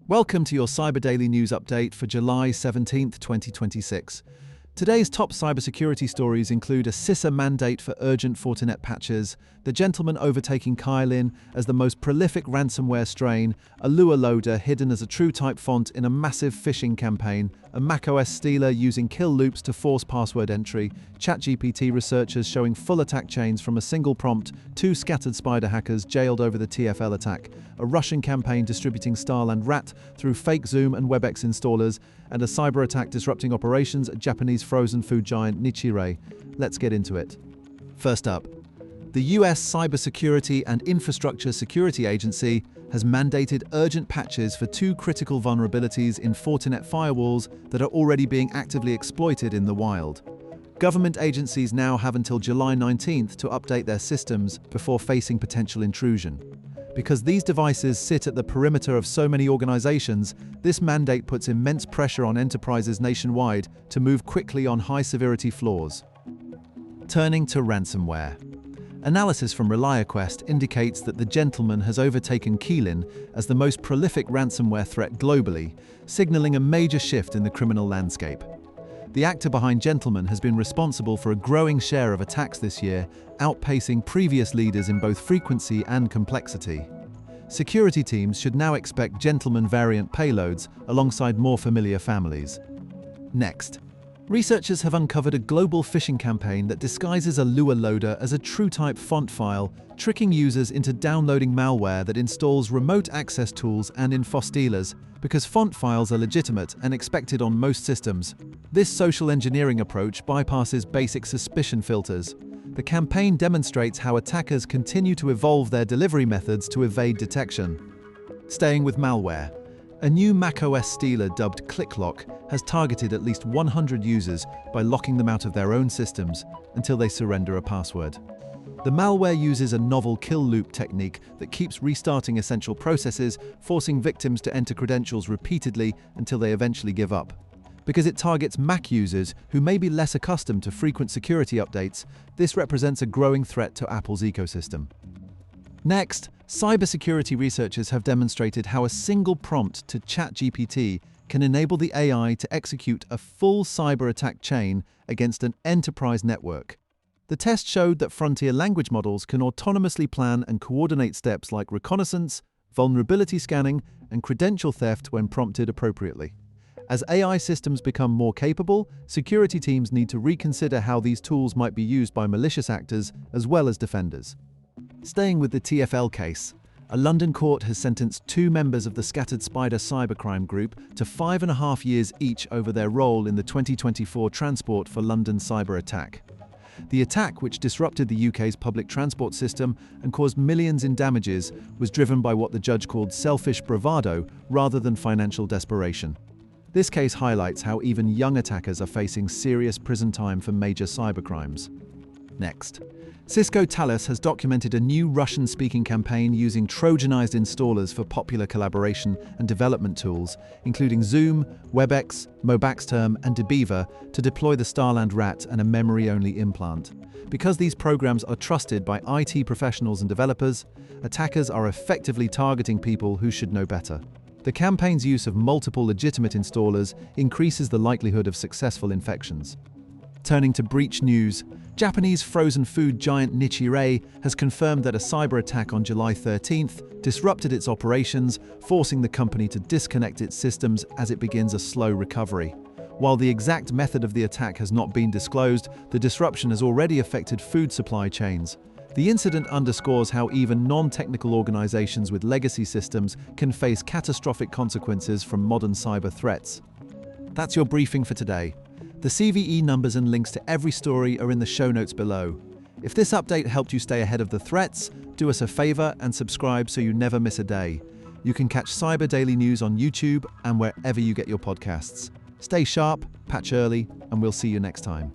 Welcome to your Cyber Daily News Update for July 17th, 2026. Today's top cybersecurity stories include a CISA mandate for urgent Fortinet patches, the gentleman overtaking Qilin as the most prolific ransomware strain, a Lua loader hidden as a TrueType font in a massive phishing campaign, a macOS stealer using kill loops to force password entry, ChatGPT researchers showing full attack chains from a single prompt, two scattered spider hackers jailed over the TFL attack, a Russian campaign distributing Starland rat through fake Zoom and Webex installers, and a cyber attack disrupting operations at Japanese frozen food giant Nichirei. Let's get into it. First up, the US Cybersecurity and Infrastructure Security Agency has mandated urgent patches for two critical vulnerabilities in Fortinet firewalls that are already being actively exploited in the wild. Government agencies now have until July 19th to update their systems before facing potential intrusion. Because these devices sit at the perimeter of so many organizations, this mandate puts immense pressure on enterprises nationwide to move quickly on high-severity flaws. Turning to ransomware. Analysis from ReliaQuest indicates that the gentleman has overtaken Qilin as the most prolific ransomware threat globally, signaling a major shift in the criminal landscape. The actor behind Gentleman has been responsible for a growing share of attacks this year, outpacing previous leaders in both frequency and complexity. Security teams should now expect Gentleman variant payloads alongside more familiar families. Next, researchers have uncovered a global phishing campaign that disguises a Lua loader as a TrueType font file, tricking users into downloading malware that installs remote access tools and info stealers, because font files are legitimate and expected on most systems. This social engineering approach bypasses basic suspicion filters. The campaign demonstrates how attackers continue to evolve their delivery methods to evade detection. Staying with malware, a new macOS stealer dubbed ClickLock has targeted at least 100 users by locking them out of their own systems until they surrender a password. The malware uses a novel kill loop technique that keeps restarting essential processes, forcing victims to enter credentials repeatedly until they eventually give up. Because it targets Mac users who may be less accustomed to frequent security updates, this represents a growing threat to Apple's ecosystem. Next, cybersecurity researchers have demonstrated how a single prompt to ChatGPT can enable the AI to execute a full cyber attack chain against an enterprise network. The test showed that frontier language models can autonomously plan and coordinate steps like reconnaissance, vulnerability scanning, and credential theft when prompted appropriately. As AI systems become more capable, security teams need to reconsider how these tools might be used by malicious actors as well as defenders. Staying with the TFL case, a London court has sentenced two members of the Scattered Spider cybercrime group to 5.5 years each over their role in the 2024 Transport for London Cyberattack. The attack, which disrupted the UK's public transport system and caused millions in damages, was driven by what the judge called selfish bravado rather than financial desperation. This case highlights how even young attackers are facing serious prison time for major cybercrimes. Next, Cisco Talos has documented a new Russian-speaking campaign using Trojanized installers for popular collaboration and development tools, including Zoom, Webex, Mobaxterm, and Debeaver, to deploy the Starland rat and a memory-only implant. Because these programs are trusted by IT professionals and developers, attackers are effectively targeting people who should know better. The campaign's use of multiple legitimate installers increases the likelihood of successful infections. Turning to breach news, Japanese frozen food giant Nichirei has confirmed that a cyber attack on July 13th disrupted its operations, forcing the company to disconnect its systems as it begins a slow recovery. While the exact method of the attack has not been disclosed, the disruption has already affected food supply chains. The incident underscores how even non-technical organizations with legacy systems can face catastrophic consequences from modern cyber threats. That's your briefing for today. The CVE numbers and links to every story are in the show notes below. If this update helped you stay ahead of the threats, do us a favor and subscribe so you never miss a day. You can catch Cyber Daily News on YouTube and wherever you get your podcasts. Stay sharp, patch early, and we'll see you next time.